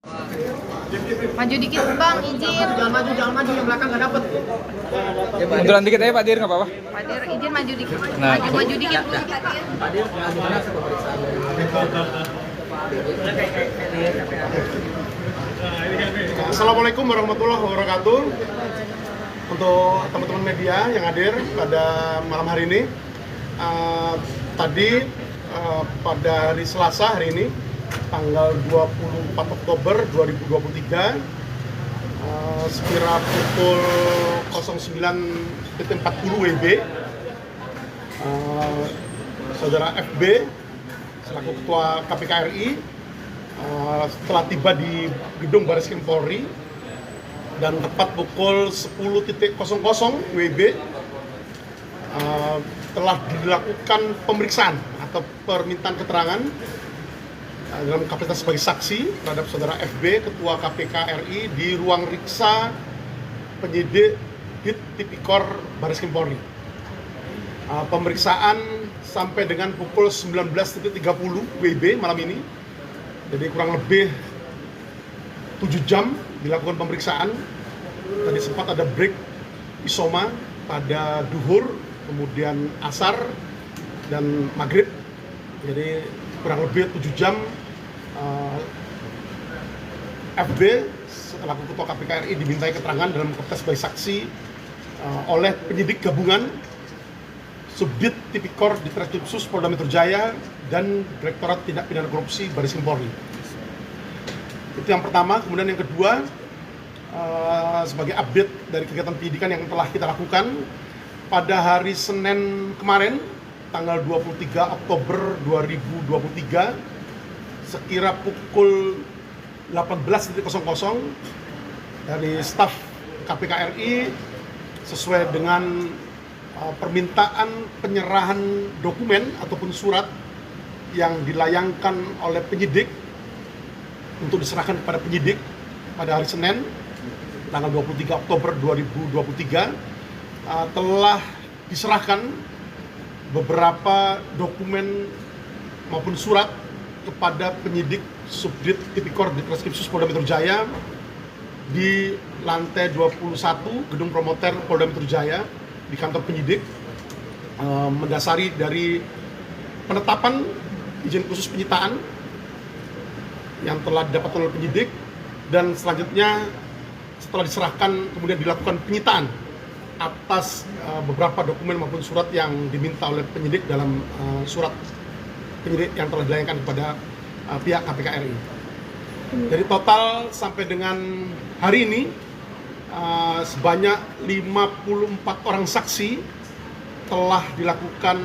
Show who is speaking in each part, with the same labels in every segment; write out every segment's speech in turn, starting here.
Speaker 1: Maju dikit bang, izin.
Speaker 2: Jangan maju, yang belakang nggak dapet.
Speaker 3: Munduran dikit aja Pak Dir, nggak apa-apa.
Speaker 1: Pak Dir, izin maju dikit.
Speaker 3: Nah.
Speaker 1: Maju dikit.
Speaker 2: Pak Dir, gimana pemeriksaan?
Speaker 4: Assalamualaikum warahmatullahi wabarakatuh. Untuk teman-teman media yang hadir pada malam hari ini, tadi pada hari Selasa hari ini, tanggal 24 Oktober 2023, sekira pukul 09.40 WIB, Saudara FB selaku Ketua KPK RI setelah tiba di gedung Barreskrim Polri dan tepat pukul 10.00 WIB telah dilakukan pemeriksaan atau permintaan keterangan dalam kapasitas sebagai saksi terhadap Saudara FB, Ketua KPK RI di ruang riksa penyidik Dit Tipikor Barreskrim Polri. Pemeriksaan sampai dengan pukul 19.30 WIB malam ini. Jadi kurang lebih 7 jam dilakukan pemeriksaan. Tadi sempat ada break isoma pada duhur, kemudian asar dan maghrib. Jadi kurang lebih 7 jam FB selaku Ketua KPK RI dimintai keterangan dalam kapasitas sebagai saksi oleh penyidik gabungan Subdit Tipikor Ditreskrim Sus Polda Metro Jaya dan Direktorat Tindak Pidana Korupsi Barreskrim Polri. Itu yang pertama. Kemudian yang kedua, sebagai update dari kegiatan penyidikan yang telah kita lakukan pada hari Senin kemarin, tanggal 23 Oktober 2023, sekira pukul 18.00 dari staf KPK RI sesuai dengan permintaan penyerahan dokumen ataupun surat yang dilayangkan oleh penyidik untuk diserahkan kepada penyidik pada hari Senin tanggal 23 Oktober 2023 telah diserahkan beberapa dokumen maupun surat kepada penyidik Subdit Tipikor Ditreskrim Sus Polda Metro Jaya di lantai 21 Gedung Promoter Polda Metro Jaya di kantor penyidik, mendasari dari penetapan izin khusus penyitaan yang telah didapatkan oleh penyidik, dan selanjutnya setelah diserahkan kemudian dilakukan penyitaan atas beberapa dokumen maupun surat yang diminta oleh penyidik dalam surat penyidik yang telah dilayangkan kepada pihak KPK RI. Jadi total sampai dengan hari ini sebanyak 54 orang saksi telah dilakukan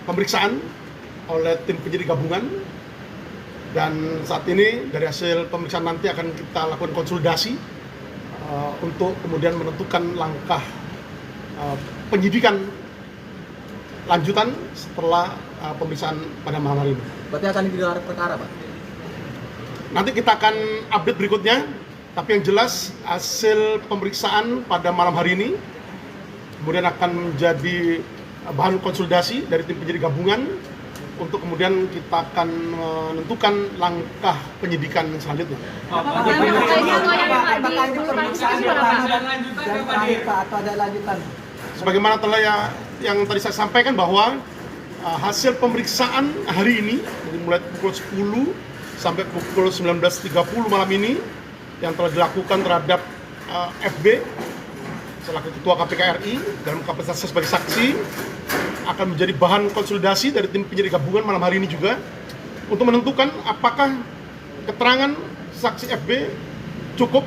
Speaker 4: pemeriksaan oleh tim penyidik gabungan, dan saat ini dari hasil pemeriksaan nanti akan kita lakukan konsolidasi untuk kemudian menentukan langkah penyidikan lanjutan setelah pemeriksaan pada malam hari ini.
Speaker 2: Berarti akan digelar perkara, Pak?
Speaker 4: Nanti kita akan update berikutnya, tapi yang jelas hasil pemeriksaan pada malam hari ini kemudian akan menjadi bahan konsolidasi dari tim penyidik gabungan untuk kemudian kita akan menentukan langkah penyidikan selanjutnya.
Speaker 2: Ada lanjutan?
Speaker 4: Sebagaimana telah yang tadi saya sampaikan bahwa hasil pemeriksaan hari ini dari mulai pukul 10 sampai pukul 19.30 malam ini yang telah dilakukan terhadap FB selaku Ketua KPK RI dalam kapasitas sebagai saksi akan menjadi bahan konsolidasi dari tim penyidik gabungan malam hari ini juga untuk menentukan apakah keterangan saksi FB cukup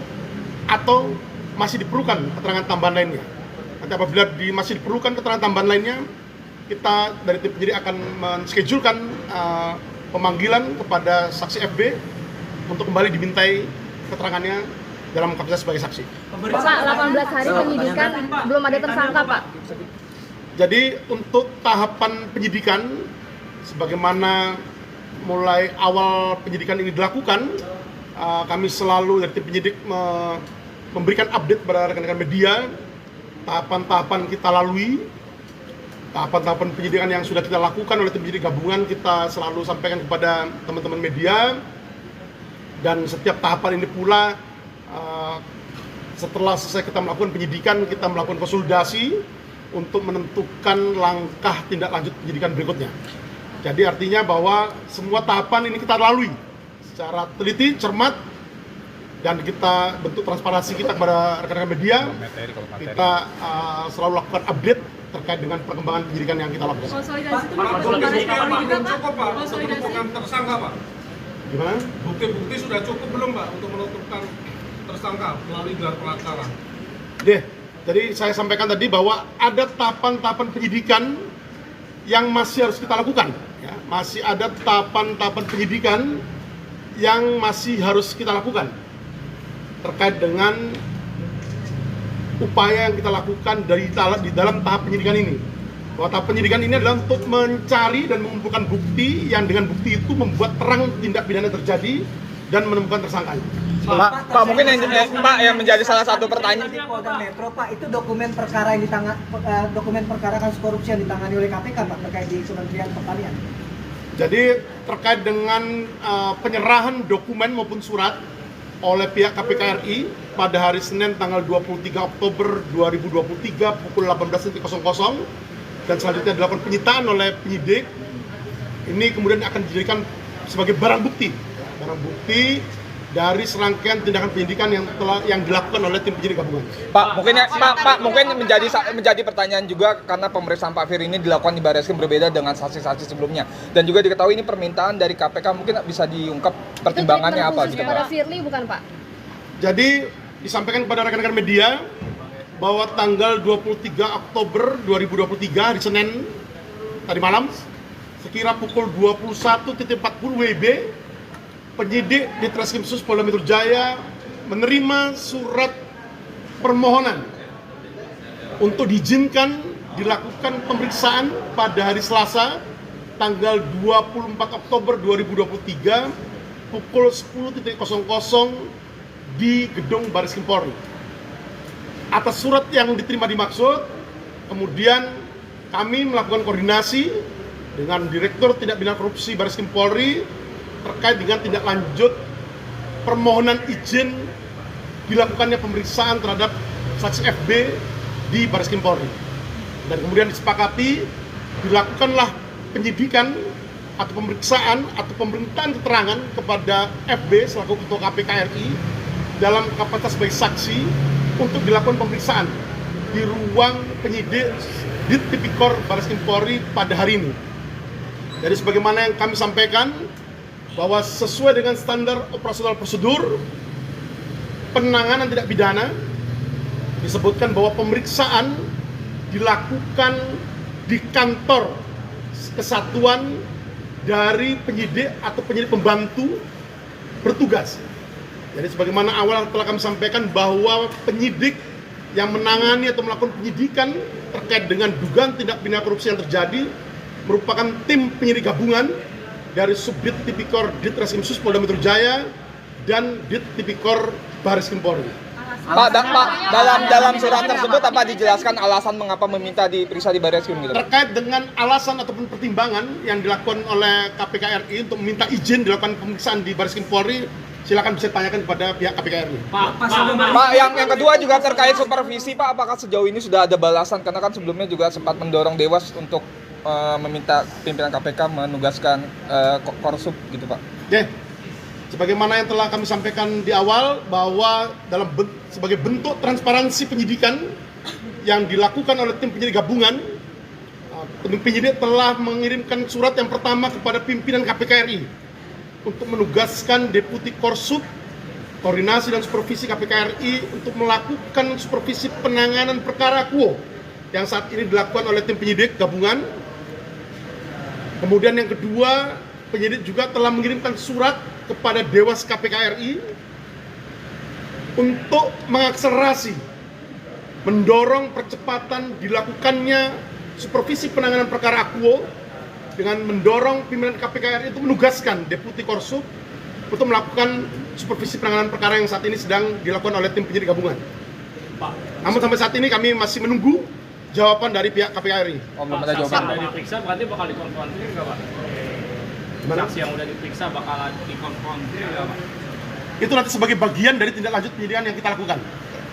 Speaker 4: atau masih diperlukan keterangan tambahan lainnya. Nanti apabila masih diperlukan keterangan tambahan lainnya, kita dari tim penyidik akan menschedulekan pemanggilan kepada saksi FB untuk kembali dimintai keterangannya dalam kapasitas sebagai saksi.
Speaker 1: Pak, 18 hari penyidikan belum ada tersangka, Pak.
Speaker 4: Jadi untuk tahapan penyidikan, sebagaimana mulai awal penyidikan ini dilakukan, kami selalu dari tim penyidik memberikan update kepada rekan-rekan media tahapan-tahapan kita lalui, tahapan-tahapan penyidikan yang sudah kita lakukan oleh tim penyidik gabungan kita selalu sampaikan kepada teman-teman media. Dan setiap tahapan ini pula setelah selesai kita melakukan penyidikan, kita melakukan konsolidasi untuk menentukan langkah tindak lanjut penyidikan berikutnya. Jadi artinya bahwa semua tahapan ini kita lalui secara teliti, cermat, dan kita bentuk transparansi kita kepada rekan-rekan media. Kita selalu lakukan update terkait dengan perkembangan penyidikan yang kita lakukan.
Speaker 5: Konsolidasi itu belum cukup, Pak, untuk menentukan tersangka, Pak.
Speaker 4: Gimana?
Speaker 5: Bukti-bukti sudah cukup belum, Pak, untuk menentukan tersangka melalui gelar perkara?
Speaker 4: Jadi saya sampaikan tadi bahwa ada tahapan-tahapan penyidikan yang masih harus kita lakukan. Ya, masih ada tahapan-tahapan penyidikan yang masih harus kita lakukan terkait dengan upaya yang kita lakukan di dalam tahap penyidikan ini. Bahwa tahap penyidikan ini adalah untuk mencari dan mengumpulkan bukti yang dengan bukti itu membuat terang tindak pidana terjadi dan menemukan tersangka.
Speaker 3: Pak, mungkin yang menjadi salah satu pertanyaan.
Speaker 2: Di Polda Metro, Pak, itu dokumen perkara yang dokumen perkara kasus korupsi yang ditangani oleh KPK, Pak, terkait di Kementerian Pertanian.
Speaker 4: Jadi terkait dengan penyerahan dokumen maupun surat oleh pihak KPK RI pada hari Senin tanggal 23 Oktober 2023 pukul 18.00 dan selanjutnya dilakukan penyitaan oleh penyidik, ini kemudian akan dijadikan sebagai barang bukti dari serangkaian tindakan penyidikan yang dilakukan oleh tim penyidik gabungan.
Speaker 3: Pak, mungkin menjadi pertanyaan juga karena pemeriksaan Pak Firly ini dilakukan di Barreskrim berbeda dengan saksi-saksi sebelumnya. Dan juga diketahui ini permintaan dari KPK, mungkin bisa diungkap pertimbangannya apa gitu,
Speaker 1: kepada
Speaker 3: Pak?
Speaker 1: Firly bukan, Pak?
Speaker 4: Jadi disampaikan kepada rekan-rekan media bahwa tanggal 23 Oktober 2023 hari Senin tadi malam sekira pukul 21.40 WIB, penyidik di Treskrim Sus Polda Metro Jaya menerima surat permohonan untuk diizinkan dilakukan pemeriksaan pada hari Selasa tanggal 24 Oktober 2023 pukul 10.00 di gedung Barreskrim Polri. Atas surat yang diterima dimaksud, kemudian kami melakukan koordinasi dengan Direktur Tindak Pidana Korupsi Barreskrim Polri terkait dengan tindak lanjut permohonan izin dilakukannya pemeriksaan terhadap saksi FB di Barreskrim Polri. Dan kemudian disepakati dilakukanlah penyidikan atau pemeriksaan atau pemberitaan keterangan kepada FB selaku Ketua KPK RI dalam kapasitas sebagai saksi untuk dilakukan pemeriksaan di ruang penyidik di Tipikor Barreskrim Polri pada hari ini. Jadi sebagaimana yang kami sampaikan, bahwa sesuai dengan standar operasional prosedur penanganan tindak pidana disebutkan bahwa pemeriksaan dilakukan di kantor kesatuan dari penyidik atau penyidik pembantu bertugas. Jadi sebagaimana awal telah kami sampaikan bahwa penyidik yang menangani atau melakukan penyidikan terkait dengan dugaan tindak pidana korupsi yang terjadi merupakan tim penyidik gabungan dari Subdit Tipikor Ditreskrim Sus Polda Metro Jaya dan Dit Tipikor Barreskrim Polri.
Speaker 3: Pak, dalam surat tersebut apa dijelaskan alasan mengapa meminta diperiksa di Barreskrim gitu?
Speaker 4: Terkait dengan alasan ataupun pertimbangan yang dilakukan oleh KPK RI untuk meminta izin dilakukan pemeriksaan di Barreskrim Polri, silakan bisa tanyakan kepada pihak KPK RI.
Speaker 3: Pak, yang kedua juga terkait supervisi, Pak, apakah sejauh ini sudah ada balasan? Karena kan sebelumnya juga sempat mendorong Dewas untuk meminta pimpinan KPK menugaskan Korsub gitu, Pak.
Speaker 4: Oke, sebagaimana yang telah kami sampaikan di awal bahwa sebagai bentuk transparansi penyidikan yang dilakukan oleh tim penyidik gabungan, tim penyidik telah mengirimkan surat yang pertama kepada pimpinan KPK RI untuk menugaskan Deputi Korsub Koordinasi dan Supervisi KPK RI untuk melakukan supervisi penanganan perkara Kuo yang saat ini dilakukan oleh tim penyidik gabungan. Kemudian yang kedua, penyidik juga telah mengirimkan surat kepada Dewas KPK RI untuk mengakselerasi, mendorong percepatan dilakukannya supervisi penanganan perkara Akuo dengan mendorong pimpinan KPK RI untuk menugaskan Deputi Korsub untuk melakukan supervisi penanganan perkara yang saat ini sedang dilakukan oleh tim penyidik gabungan. Namun sampai saat ini kami masih menunggu jawaban dari pihak KPK RI.
Speaker 3: Belum ada jawaban.
Speaker 6: Saksi yang udah diperiksa berarti bakal dikonfrontir nggak, Pak?
Speaker 4: Gimana?
Speaker 6: Saksi yang udah diperiksa bakal dikonfrontir nggak, Pak?
Speaker 4: itu nanti sebagai bagian dari tindak lanjut penyidikan yang kita lakukan.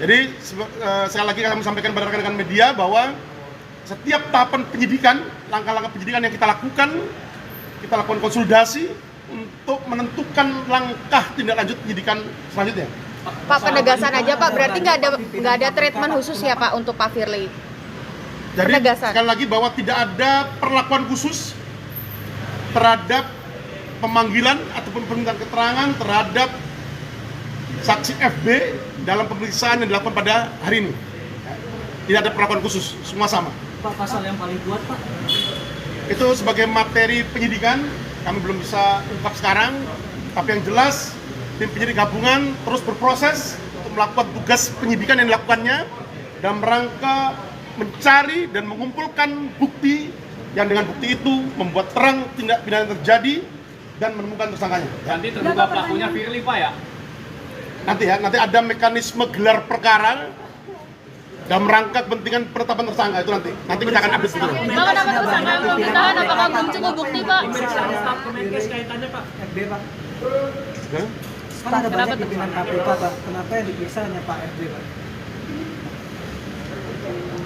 Speaker 4: Jadi sekali lagi kami sampaikan pada rekan-rekan media bahwa setiap tahapan penyidikan, langkah-langkah penyidikan yang kita lakukan konsolidasi untuk menentukan langkah tindak lanjut penyidikan selanjutnya.
Speaker 6: Pak, penegasan aja Pak, berarti nggak ada treatment khusus ya Pak untuk Pak Firly?
Speaker 4: Jadi
Speaker 6: Penegasan.
Speaker 4: sekali lagi bahwa tidak ada perlakuan khusus terhadap pemanggilan ataupun permintaan keterangan terhadap saksi FB dalam pemeriksaan yang dilakukan pada hari ini. Tidak ada perlakuan khusus, semua sama.
Speaker 2: Pak, pasal yang paling kuat Pak?
Speaker 4: Itu sebagai materi penyidikan, kami belum bisa ungkap sekarang, tapi yang jelas tim penyidik gabungan terus berproses untuk melakukan tugas penyidikan yang dilakukannya dalam rangka mencari dan mengumpulkan bukti yang dengan bukti itu membuat terang tindak pidana yang terjadi dan menemukan tersangkanya.
Speaker 7: Nanti terduga pelakunya Firly Pak ya?
Speaker 4: Nanti ada mekanisme gelar perkara dalam rangka kepentingan penetapan tersangka itu nanti kita akan update dulu.
Speaker 1: Bang, kenapa tersangka yang belum ditahan? Apakah belum cukup bukti, Pak?
Speaker 2: Kaitannya Pak, FB Pak.
Speaker 4: Hah?
Speaker 2: Kan ada banyak pimpinan KPK Pak, kenapa yang diperiksa hanya Pak FB Pak?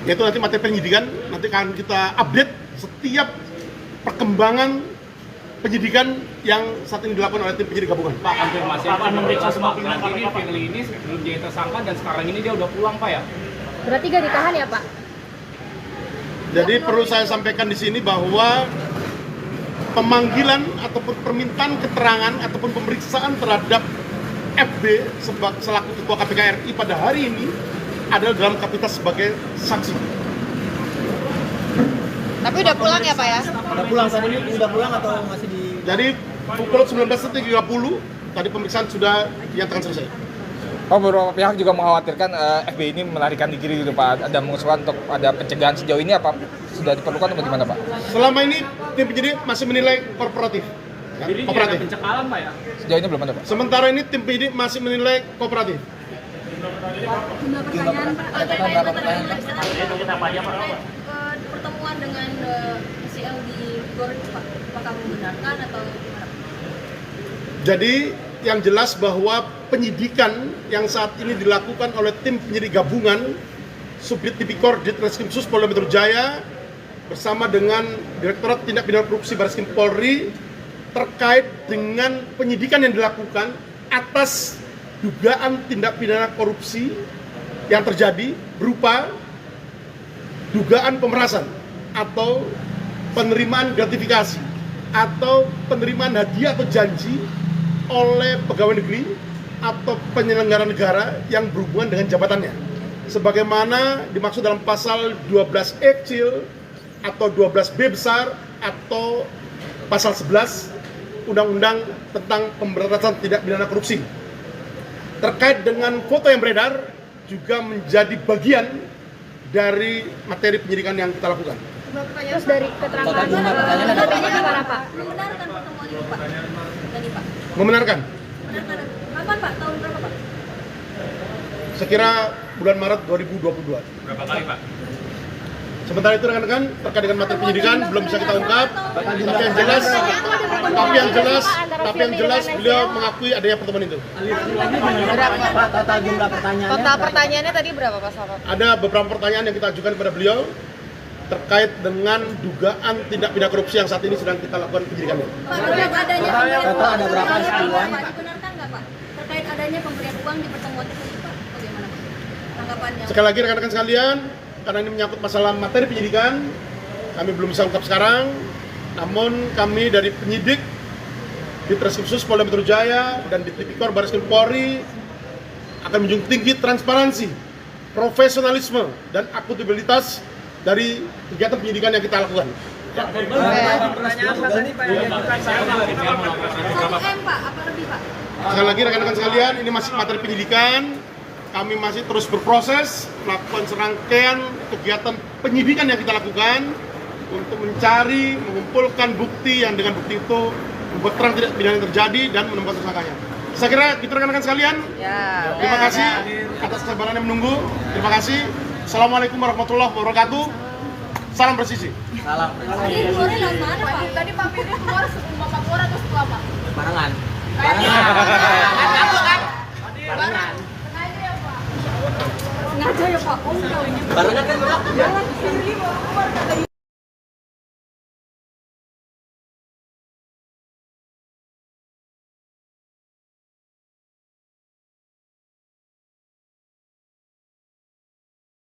Speaker 4: Yaitu nanti materi penyidikan, nanti akan kita update setiap perkembangan penyidikan yang saat ini dilakukan oleh tim penyidik gabungan.
Speaker 7: Pak, konfirmasi Pak, memeriksa semua pimpinan ini Firly ini belum jadi tersangka dan sekarang ini dia udah pulang Pak ya?
Speaker 1: Berarti gak ditahan ya, Pak?
Speaker 4: Jadi perlu saya sampaikan di sini bahwa pemanggilan ataupun permintaan keterangan ataupun pemeriksaan terhadap FB selaku Ketua KPK RI pada hari ini adalah dalam kapasitas sebagai saksi.
Speaker 6: Tapi udah pulang ya Pak ya?
Speaker 2: Udah pulang saat ini, udah pulang atau masih di...
Speaker 4: Jadi pukul 19.30 tadi pemeriksaan sudah dinyatakan selesai.
Speaker 3: Oh, beberapa pihak juga mengkhawatirkan FB ini melarikan diri gitu Pak. Ada mengusulkan untuk ada pencegahan sejauh ini apa sudah diperlukan atau bagaimana Pak?
Speaker 4: Selama ini tim penyidik masih menilai kooperatif. Ya,
Speaker 7: Jadi tidak ada pencekalan Pak ya?
Speaker 3: Sejauh ini belum ada Pak.
Speaker 4: Sementara ini tim penyidik masih menilai kooperatif.
Speaker 8: Pertanyaan Pak, terkait materi pertemuan dengan ICL di Gor itu Pak, apakah membenarkan atau gimana?
Speaker 4: Jadi yang jelas bahwa penyidikan yang saat ini dilakukan oleh tim penyidik gabungan Subdit Tipikor Ditreskrim Sus Polda Metro Jaya bersama dengan Direktorat Tindak Pidana Korupsi Barreskrim Polri terkait dengan penyidikan yang dilakukan atas dugaan tindak pidana korupsi yang terjadi berupa dugaan pemerasan atau penerimaan gratifikasi atau penerimaan hadiah atau janji oleh pegawai negeri atau penyelenggara negara yang berhubungan dengan jabatannya sebagaimana dimaksud dalam pasal 12E kecil atau 12B besar atau pasal 11 Undang-Undang tentang pemberantasan tindak pidana korupsi. Terkait dengan foto yang beredar juga menjadi bagian dari materi penyidikan yang kita lakukan.
Speaker 1: Terus dari keterangan lebihnya gimana Pak?
Speaker 8: Membenarkan pertemuan itu Pak? Tadi Pak.
Speaker 4: Membenarkan?
Speaker 8: Membenarkan. Kapan Pak? Tahun berapa Pak?
Speaker 4: Sekira bulan Maret 2022.
Speaker 7: Berapa kali Pak?
Speaker 4: Sementara itu rekan-rekan terkait dengan materi penyidikan belum bisa kita ungkap, tapi yang jelas beliau mengakui adanya pertemuan itu.
Speaker 2: Pak, total jumlah pertanyaannya?
Speaker 6: Total pertanyaannya tadi berapa Pak Sahabat?
Speaker 4: Ada beberapa pertanyaan yang kita ajukan kepada beliau terkait dengan dugaan tindak pidana korupsi yang saat ini sedang kita lakukan penyidikannya.
Speaker 8: Pak, terkait adanya pemberian
Speaker 2: Total ada berapa
Speaker 8: uang
Speaker 2: sekian?
Speaker 8: Pak, dibenarkan nggak Pak? Terkait adanya pemberian uang di pertemuan tersebut Pak, bagaimana Pak? Tanggapannya?
Speaker 4: Sekali lagi rekan-rekan sekalian, karena ini menyangkut masalah materi penyidikan, kami belum bisa ungkap sekarang, namun kami dari penyidik Ditreskrim Sus Polda Metro Jaya dan di Tipikor Barreskrim Polri akan menjunjung tinggi transparansi, profesionalisme, dan akuntabilitas dari kegiatan penyidikan yang kita lakukan.
Speaker 8: Satu M Pak, apa lebih Pak?
Speaker 4: Sekali lagi rekan-rekan sekalian, ini masih materi penyidikan. Kami masih terus berproses melakukan serangkaian kegiatan penyidikan yang kita lakukan untuk mencari, mengumpulkan bukti yang dengan bukti itu membuat terang tidak pidana yang terjadi dan menemukan tersangkanya. Saya kira itu rekan-rekan sekalian. Terima kasih atas kesabarannya menunggu. Terima kasih. Assalamualaikum warahmatullahi wabarakatuh. Salam presisi.
Speaker 2: Salam.
Speaker 8: Tadi keluarnya lewat mana Pak?
Speaker 1: Tadi Pak Firly keluar sebelum Bapak keluar atau setelah Pak?
Speaker 2: Barengan.
Speaker 1: Barengan.
Speaker 9: Barengan kan, Pak?